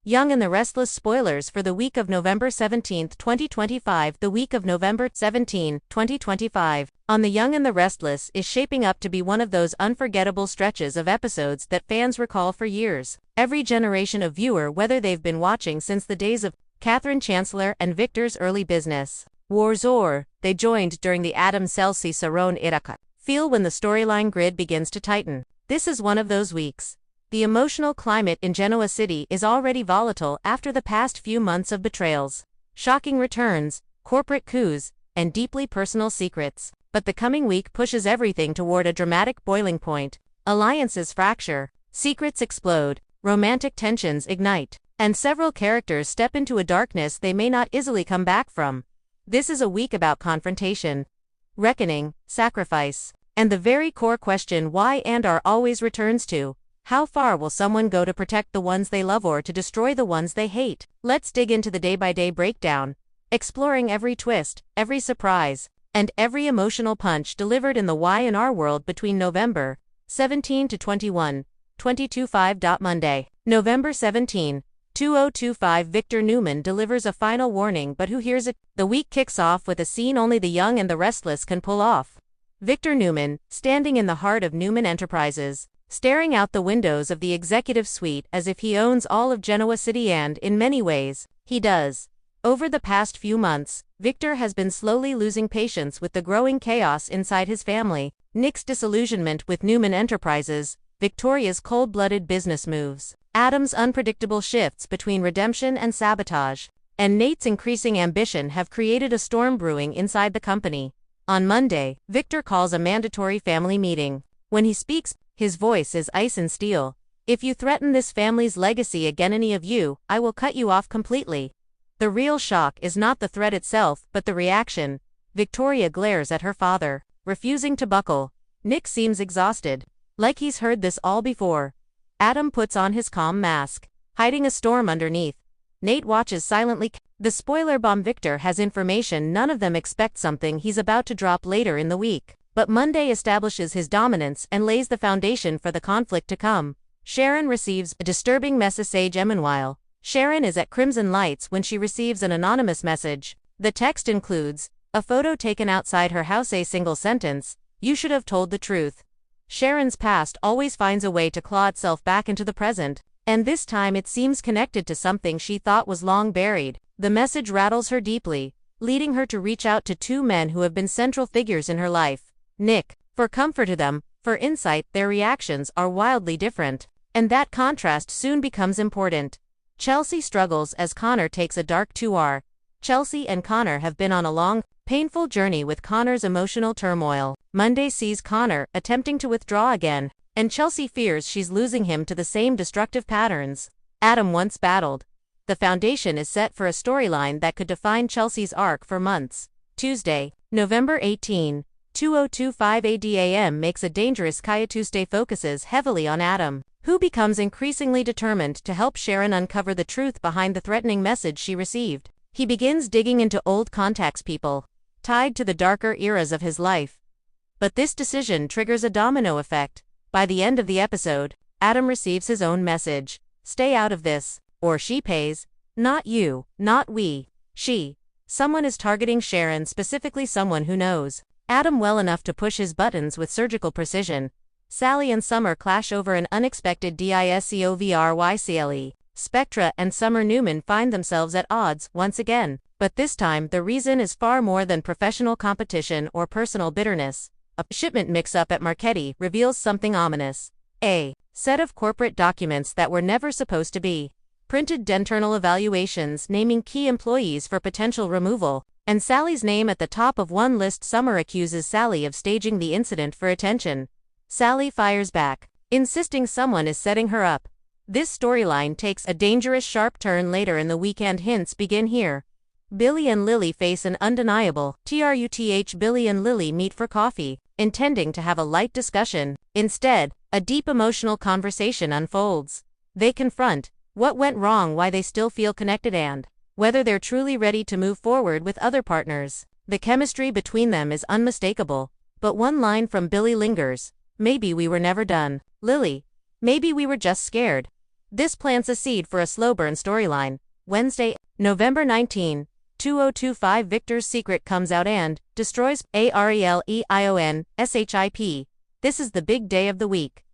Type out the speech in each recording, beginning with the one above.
Young and the Restless spoilers for the week of November 17, 2025. The week of November 17, 2025, on The Young and the Restless is shaping up to be one of those unforgettable stretches of episodes that fans recall for years. Every generation of viewer, whether they've been watching since the days of Catherine Chancellor and Victor's early business wars, or they joined during the Adam Celsi Saron era, feel when the storyline grid begins to tighten. This is one of those weeks. The emotional climate in Genoa City is already volatile after the past few months of betrayals, shocking returns, corporate coups, and deeply personal secrets. But the coming week pushes everything toward a dramatic boiling point. Alliances fracture, secrets explode, romantic tensions ignite, and several characters step into a darkness they may not easily come back from. This is a week about confrontation, reckoning, sacrifice, and the very core question why and are always returns to: how far will someone go to protect the ones they love or to destroy the ones they hate? Let's dig into the day-by-day breakdown, exploring every twist, every surprise, and every emotional punch delivered in the Y&R world between November 17 to 21, 2025. Monday, November 17, 2025. Victor Newman delivers a final warning, but who hears it? The week kicks off with a scene only the young and the restless can pull off. Victor Newman, standing in the heart of Newman Enterprises, staring out the windows of the executive suite as if he owns all of Genoa City, and, in many ways, he does. Over the past few months, Victor has been slowly losing patience with the growing chaos inside his family, Nick's disillusionment with Newman Enterprises, Victoria's cold-blooded business moves, Adam's unpredictable shifts between redemption and sabotage, and Nate's increasing ambition have created a storm brewing inside the company. On Monday, Victor calls a mandatory family meeting. When he speaks, his voice is ice and steel. "If you threaten this family's legacy again, any of you, I will cut you off completely." The real shock is not the threat itself, but the reaction. Victoria glares at her father, refusing to buckle. Nick seems exhausted, like he's heard this all before. Adam puts on his calm mask, hiding a storm underneath. Nate watches silently. The spoiler bomb: Victor has information none of them expect, something he's about to drop later in the week. But Monday establishes his dominance and lays the foundation for the conflict to come. Sharon receives a disturbing message. Meanwhile, Sharon is at Crimson Lights when she receives an anonymous message. The text includes a photo taken outside her house, a single sentence: "You should have told the truth." Sharon's past always finds a way to claw itself back into the present, and this time it seems connected to something she thought was long buried. The message rattles her deeply, leading her to reach out to two men who have been central figures in her life. Nick, for comfort, to them, for insight. Their reactions are wildly different, and that contrast soon becomes important. Chelsea struggles as Connor takes a dark tour. Chelsea and Connor have been on a long, painful journey with Connor's emotional turmoil. Monday sees Connor attempting to withdraw again, and Chelsea fears she's losing him to the same destructive patterns Adam once battled. The foundation is set for a storyline that could define Chelsea's arc for months. Tuesday, November 18, 2025. ADAM makes a dangerous Kaya. Tuesday focuses heavily on Adam, who becomes increasingly determined to help Sharon uncover the truth behind the threatening message she received. He begins digging into old contacts, people tied to the darker eras of his life. But this decision triggers a domino effect. By the end of the episode, Adam receives his own message: "Stay out of this, or she pays. Not you, not we, she." Someone is targeting Sharon, specifically someone who knows Adam well enough to push his buttons with surgical precision. Sally and Summer clash over an unexpected discovery. Spectra and Summer Newman find themselves at odds once again, but this time the reason is far more than professional competition or personal bitterness. A shipment mix-up at Marchetti reveals something ominous. A set of corporate documents that were never supposed to be printed, internal evaluations naming key employees for potential removal, and Sally's name at the top of one list. Summer accuses Sally of staging the incident for attention. Sally fires back, insisting someone is setting her up. This storyline takes a dangerous sharp turn later in the weekend. Hints begin here. Billy and Lily face an undeniable truth. Billy and Lily meet for coffee, intending to have a light discussion. Instead, a deep emotional conversation unfolds. They confront what went wrong, why they still feel connected, and whether they're truly ready to move forward with other partners. The chemistry between them is unmistakable, but one line from Billy lingers: "Maybe we were never done." Lily: "Maybe we were just scared." This plants a seed for a slow burn storyline. Wednesday, November 19, 2025 Victor's secret comes out and destroys ARELEION SHIP. This is the big day of the week.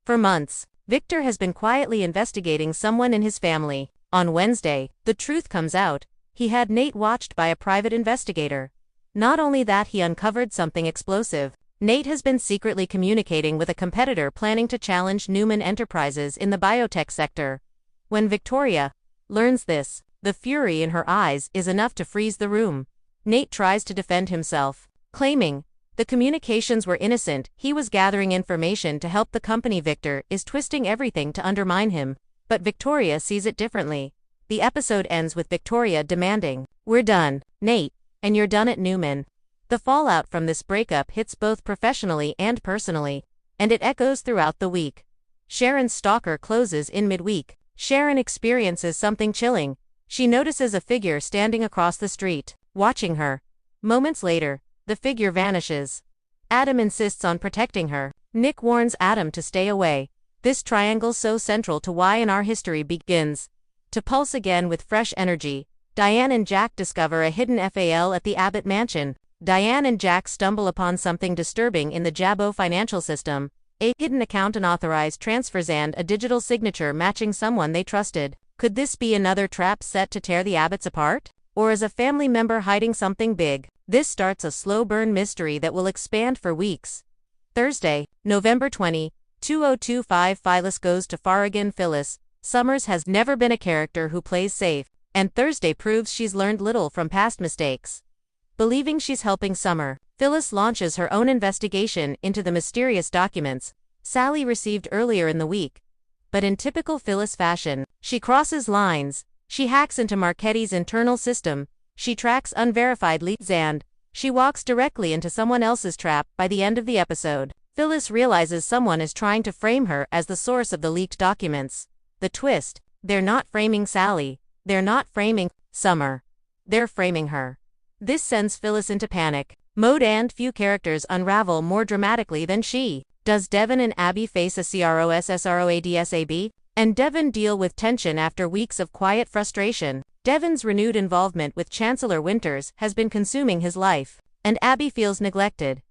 For months, Victor has been quietly investigating someone in his family. On Wednesday, the truth comes out. He had Nate watched by a private investigator. Not only that, he uncovered something explosive. Nate has been secretly communicating with a competitor planning to challenge Newman Enterprises in the biotech sector. When Victoria learns this, the fury in her eyes is enough to freeze the room. Nate tries to defend himself, claiming the communications were innocent. He was gathering information to help the company. Victor is twisting everything to undermine him, but Victoria sees it differently. The episode ends with Victoria demanding, "We're done, Nate, and you're done at Newman." The fallout from this breakup hits both professionally and personally, and it echoes throughout the week. Sharon's stalker closes in midweek. Sharon experiences something chilling. She notices a figure standing across the street, watching her. Moments later, the figure vanishes. Adam insists on protecting her. Nick warns Adam to stay away. This triangle so central to why in our history begins to pulse again with fresh energy. Diane and Jack discover a hidden FAL at the Abbott mansion. Diane and Jack stumble upon something disturbing in the Jabbo financial system, a hidden account, unauthorized transfers, and a digital signature matching someone they trusted. Could this be another trap set to tear the Abbotts apart? Or is a family member hiding something big? This starts a slow burn mystery that will expand for weeks. Thursday, November 20, 2025 Phyllis goes to Farragon. Phyllis Summers has never been a character who plays safe, and Thursday proves she's learned little from past mistakes. Believing she's helping Summer, Phyllis launches her own investigation into the mysterious documents Sally received earlier in the week. But in typical Phyllis fashion, she crosses lines. She hacks into Marchetti's internal system, she tracks unverified leads, and she walks directly into someone else's trap. By the end of the episode, Phyllis realizes someone is trying to frame her as the source of the leaked documents. The twist: they're not framing Sally. They're not framing Summer. They're framing her. This sends Phyllis into panic mode, and few characters unravel more dramatically than she. Does Devon and Abby face a CROSSROADSAB? And Devon deal with tension after weeks of quiet frustration? Devon's renewed involvement with Chancellor Winters has been consuming his life, and Abby feels neglected.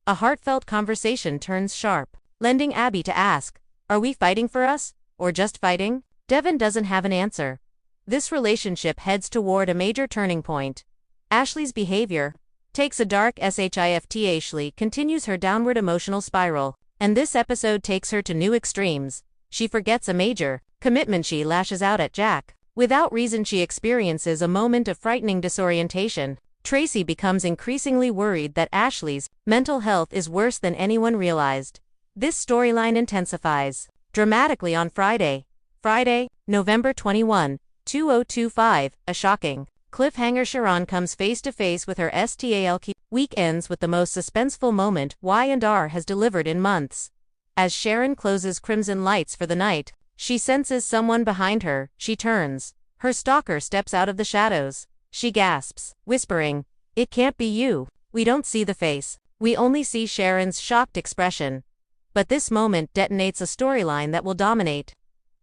A heartfelt conversation turns sharp, lending Abby to ask, "Are we fighting for us, or just fighting?" Devon doesn't have an answer. This relationship heads toward a major turning point. Ashley's behavior takes a dark shift. Ashley continues her downward emotional spiral, and this episode takes her to new extremes. She forgets a major commitment. She lashes out at Jack. Without reason, she experiences a moment of frightening disorientation. Tracy becomes increasingly worried that Ashley's mental health is worse than anyone realized. This storyline intensifies dramatically on Friday, November 21, 2025, a shocking cliffhanger. Sharon comes face to face with her STAL key. Week ends with the most suspenseful moment Y&R has delivered in months. As Sharon closes Crimson Lights for the night, she senses someone behind her. She turns. Her stalker steps out of the shadows. She gasps, whispering, "It can't be you." We don't see the face. We only see Sharon's shocked expression. But this moment detonates a storyline that will dominate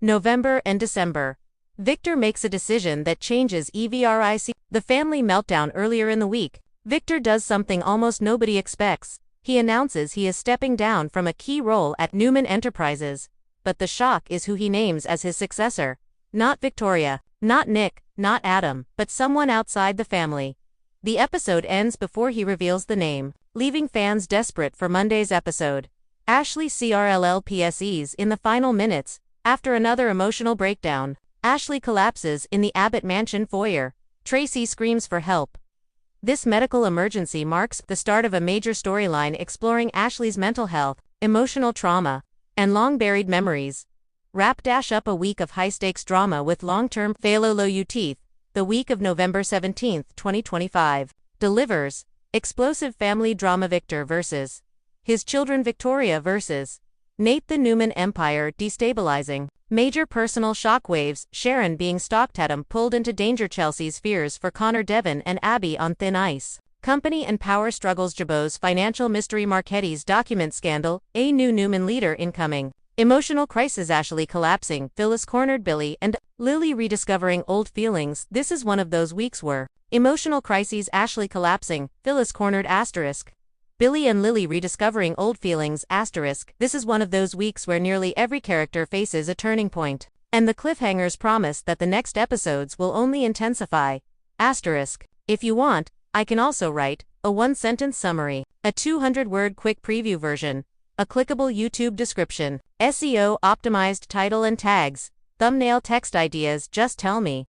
November and December. Victor makes a decision that changes everything. The family meltdown earlier in the week. Victor does something almost nobody expects. He announces he is stepping down from a key role at Newman Enterprises. But the shock is who he names as his successor. Not Victoria, not Nick, not Adam, but someone outside the family. The episode ends before he reveals the name, leaving fans desperate for Monday's episode. Ashley CRLLPSEs in the final minutes. After another emotional breakdown, Ashley collapses in the Abbott mansion foyer. Tracy screams for help. This medical emergency marks the start of a major storyline exploring Ashley's mental health, emotional trauma, and long-buried memories. Wrap up a week of high-stakes drama with long-term teeth. The week of November 17, 2025, delivers explosive family drama. Victor versus his children. Victoria versus Nate. The Newman Empire destabilizing. Major personal shockwaves. Sharon being stalked. Adam pulled into danger. Chelsea's fears for Connor. Devon and Abby on thin ice. Company and power struggles. Jabbo's financial mystery. Marchetti's document scandal. A new Newman leader incoming. Emotional crisis: Ashley collapsing, Phyllis cornered Billy, and Lily rediscovering old feelings. This is one of those weeks where emotional crises: Ashley collapsing, Phyllis cornered Billy and Lily rediscovering old feelings *. This is one of those weeks where nearly every character faces a turning point, and the cliffhangers promise that the next episodes will only intensify *. If you want, I can also write a one-sentence summary, a 200-word quick preview version, a clickable YouTube description, SEO optimized title and tags, thumbnail text ideas. Just tell me.